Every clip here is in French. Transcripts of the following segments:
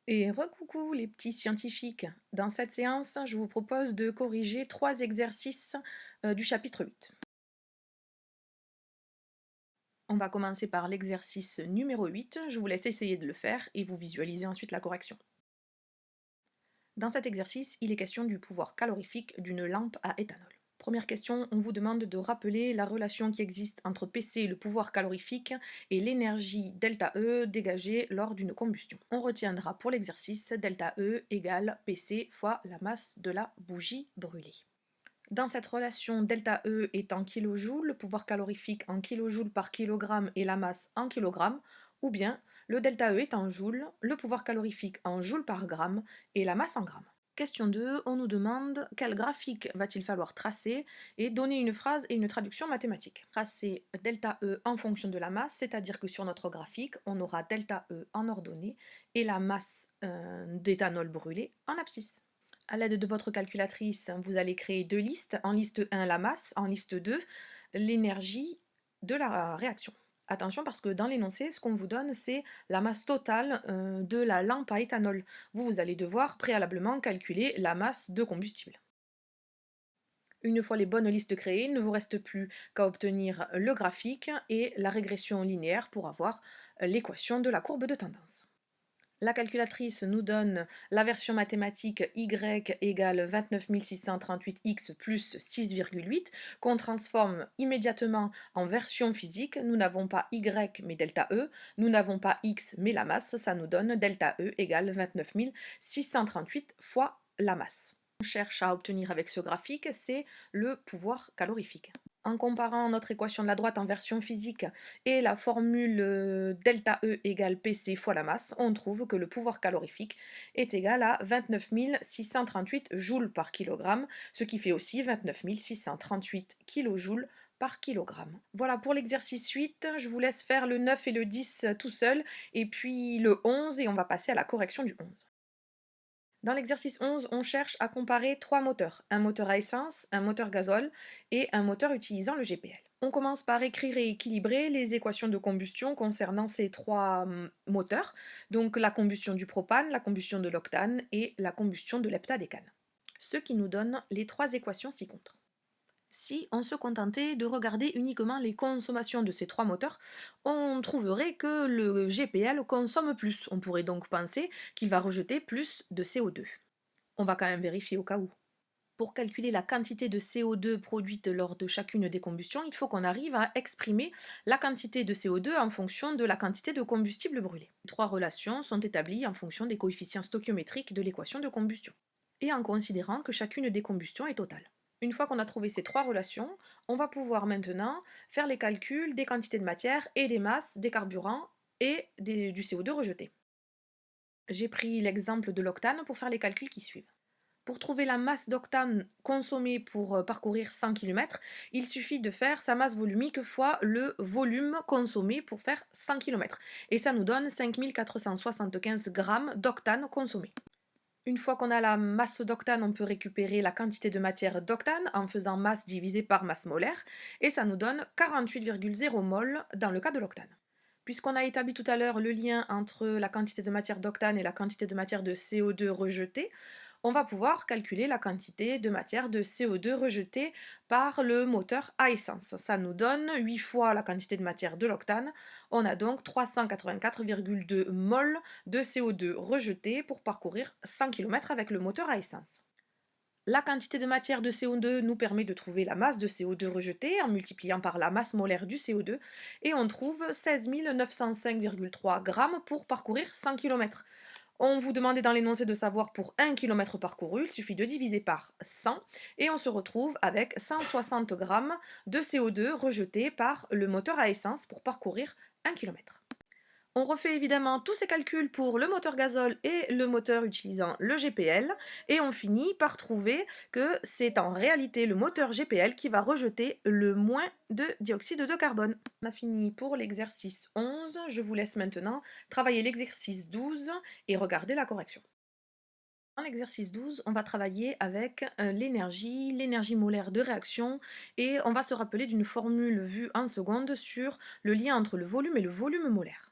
Et recoucou les petits scientifiques. Dans cette séance, je vous propose de corriger 3 exercices du chapitre 8. On va commencer par l'exercice numéro 8. Je vous laisse essayer de le faire et vous visualisez ensuite la correction. Dans cet exercice, il est question du pouvoir calorifique d'une lampe à éthanol. Première question, on vous demande de rappeler la relation qui existe entre PC, le pouvoir calorifique, et l'énergie ΔE dégagée lors d'une combustion. On retiendra pour l'exercice ΔE égale PC fois la masse de la bougie brûlée. Dans cette relation, ΔE est en kilojoules, le pouvoir calorifique en kilojoules par kilogramme et la masse en kilogrammes, ou bien le ΔE est en joules, le pouvoir calorifique en joules par gramme et la masse en grammes. Question 2, on nous demande quel graphique va-t-il falloir tracer et donner une phrase et une traduction mathématique. Tracer ΔE en fonction de la masse, c'est-à-dire que sur notre graphique, on aura ΔE en ordonnée et la masse d'éthanol brûlé en abscisse. À l'aide de votre calculatrice, vous allez créer deux listes. En liste 1, la masse, en liste 2, l'énergie de la réaction. Attention parce que dans l'énoncé, ce qu'on vous donne, c'est la masse totale de la lampe à éthanol. Vous allez devoir préalablement calculer la masse de combustible. Une fois les bonnes listes créées, il ne vous reste plus qu'à obtenir le graphique et la régression linéaire pour avoir l'équation de la courbe de tendance. La calculatrice nous donne la version mathématique y égale 29 638x plus 6,8 qu'on transforme immédiatement en version physique. Nous n'avons pas y mais ΔE, nous n'avons pas x mais la masse, ça nous donne ΔE égale 29 638 fois la masse. Ce qu'on cherche à obtenir avec ce graphique, c'est le pouvoir calorifique. En comparant notre équation de la droite en version physique et la formule ΔE égale PC fois la masse, on trouve que le pouvoir calorifique est égal à 29 638 joules par kilogramme, ce qui fait aussi 29 638 kilojoules par kilogramme. Voilà pour l'exercice 8, je vous laisse faire le 9 et le 10 tout seul, et puis le 11, et on va passer à la correction du 11. Dans l'exercice 11, on cherche à comparer trois moteurs, un moteur à essence, un moteur gazole et un moteur utilisant le GPL. On commence par écrire et équilibrer les équations de combustion concernant ces trois moteurs, donc la combustion du propane, la combustion de l'octane et la combustion de l'heptadécane. Ce qui nous donne les trois équations ci-contre. Si on se contentait de regarder uniquement les consommations de ces trois moteurs, on trouverait que le GPL consomme plus. On pourrait donc penser qu'il va rejeter plus de CO2. On va quand même vérifier au cas où. Pour calculer la quantité de CO2 produite lors de chacune des combustions, il faut qu'on arrive à exprimer la quantité de CO2 en fonction de la quantité de combustible brûlé. Les trois relations sont établies en fonction des coefficients stoichiométriques de l'équation de combustion, et en considérant que chacune des combustions est totale. Une fois qu'on a trouvé ces trois relations, on va pouvoir maintenant faire les calculs des quantités de matière et des masses des carburants et du CO2 rejeté. J'ai pris l'exemple de l'octane pour faire les calculs qui suivent. Pour trouver la masse d'octane consommée pour parcourir 100 km, il suffit de faire sa masse volumique fois le volume consommé pour faire 100 km. Et ça nous donne 5475 grammes d'octane consommé. Une fois qu'on a la masse d'octane, on peut récupérer la quantité de matière d'octane en faisant masse divisée par masse molaire, et ça nous donne 48,0 mol dans le cas de l'octane. Puisqu'on a établi tout à l'heure le lien entre la quantité de matière d'octane et la quantité de matière de CO2 rejetée, on va pouvoir calculer la quantité de matière de CO2 rejetée par le moteur à essence. Ça nous donne 8 fois la quantité de matière de l'octane. On a donc 384,2 mol de CO2 rejeté pour parcourir 100 km avec le moteur à essence. La quantité de matière de CO2 nous permet de trouver la masse de CO2 rejetée en multipliant par la masse molaire du CO2, et on trouve 16 905,3 grammes pour parcourir 100 km. On vous demandait dans l'énoncé de savoir pour 1 km parcouru, il suffit de diviser par 100 et on se retrouve avec 160 grammes de CO2 rejeté par le moteur à essence pour parcourir 1 km. On refait évidemment tous ces calculs pour le moteur gazole et le moteur utilisant le GPL, et on finit par trouver que c'est en réalité le moteur GPL qui va rejeter le moins de dioxyde de carbone. On a fini pour l'exercice 11, je vous laisse maintenant travailler l'exercice 12 et regarder la correction. Dans l'exercice 12, on va travailler avec l'énergie molaire de réaction, et on va se rappeler d'une formule vue en seconde sur le lien entre le volume et le volume molaire.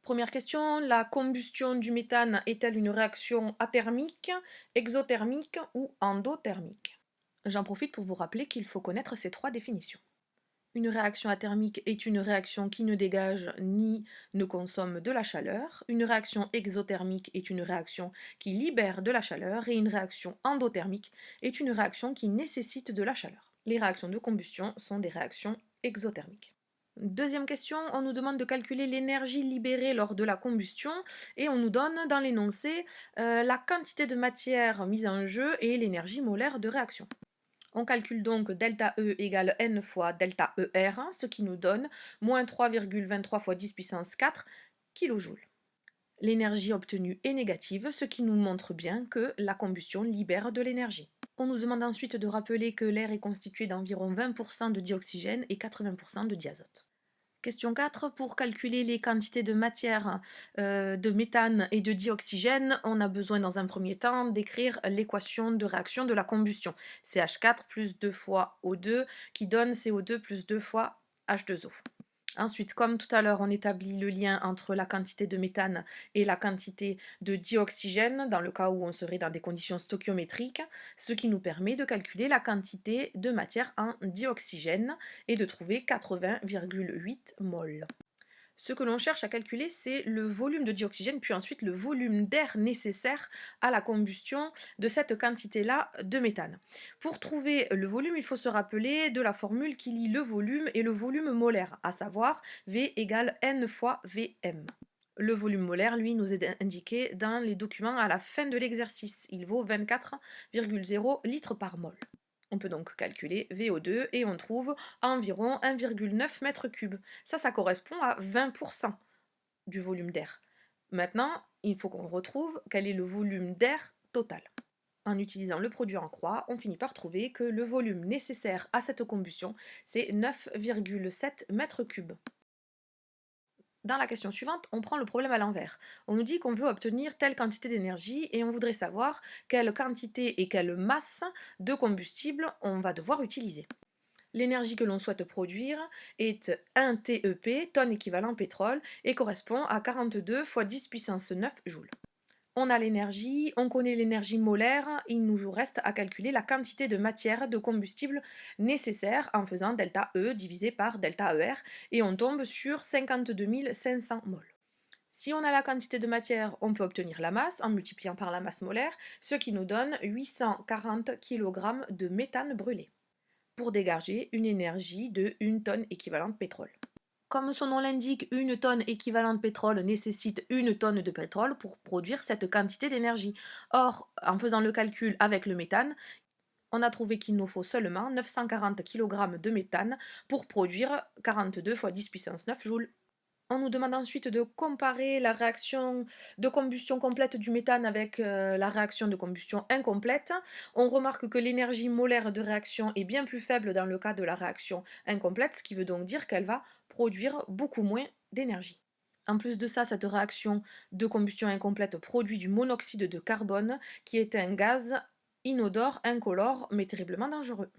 Première question, la combustion du méthane est-elle une réaction athermique, exothermique ou endothermique? J'en profite pour vous rappeler qu'il faut connaître ces trois définitions. Une réaction athermique est une réaction qui ne dégage ni ne consomme de la chaleur. Une réaction exothermique est une réaction qui libère de la chaleur. Et une réaction endothermique est une réaction qui nécessite de la chaleur. Les réactions de combustion sont des réactions exothermiques. Deuxième question, on nous demande de calculer l'énergie libérée lors de la combustion et on nous donne dans l'énoncé la quantité de matière mise en jeu et l'énergie molaire de réaction. On calcule donc delta E égale N fois delta ER, ce qui nous donne moins 3,23 fois 10 puissance 4 kJ. L'énergie obtenue est négative, ce qui nous montre bien que la combustion libère de l'énergie. On nous demande ensuite de rappeler que l'air est constitué d'environ 20% de dioxygène et 80% de diazote. Question 4, pour calculer les quantités de matière, de méthane et de dioxygène, on a besoin dans un premier temps d'écrire l'équation de réaction de la combustion. CH4 plus 2 fois O2 qui donne CO2 plus 2 fois H2O. Ensuite, comme tout à l'heure, on établit le lien entre la quantité de méthane et la quantité de dioxygène, dans le cas où on serait dans des conditions stoichiométriques, ce qui nous permet de calculer la quantité de matière en dioxygène et de trouver 80,8 moles. Ce que l'on cherche à calculer, c'est le volume de dioxygène, puis ensuite le volume d'air nécessaire à la combustion de cette quantité-là de méthane. Pour trouver le volume, il faut se rappeler de la formule qui lie le volume et le volume molaire, à savoir V égale N fois Vm. Le volume molaire, lui, nous est indiqué dans les documents à la fin de l'exercice. Il vaut 24,0 litres par mol. On peut donc calculer VO2 et on trouve environ 1,9 m3. Ça correspond à 20% du volume d'air. Maintenant, il faut qu'on retrouve quel est le volume d'air total. En utilisant le produit en croix, on finit par trouver que le volume nécessaire à cette combustion, c'est 9,7 m3. Dans la question suivante, on prend le problème à l'envers. On nous dit qu'on veut obtenir telle quantité d'énergie et on voudrait savoir quelle quantité et quelle masse de combustible on va devoir utiliser. L'énergie que l'on souhaite produire est 1 TEP, tonne équivalent pétrole, et correspond à 42 fois 10 puissance 9 joules. On a l'énergie, on connaît l'énergie molaire, il nous reste à calculer la quantité de matière de combustible nécessaire en faisant delta E divisé par delta ER et on tombe sur 52 500 moles. Si on a la quantité de matière, on peut obtenir la masse en multipliant par la masse molaire, ce qui nous donne 840 kg de méthane brûlé, pour dégager une énergie de 1 tonne équivalente pétrole. Comme son nom l'indique, une tonne équivalent de pétrole nécessite une tonne de pétrole pour produire cette quantité d'énergie. Or, en faisant le calcul avec le méthane, on a trouvé qu'il nous faut seulement 940 kg de méthane pour produire 42 fois 10 puissance 9 joules. On nous demande ensuite de comparer la réaction de combustion complète du méthane avec la réaction de combustion incomplète. On remarque que l'énergie molaire de réaction est bien plus faible dans le cas de la réaction incomplète, ce qui veut donc dire qu'elle va produire beaucoup moins d'énergie. En plus de ça, cette réaction de combustion incomplète produit du monoxyde de carbone, qui est un gaz inodore, incolore, mais terriblement dangereux.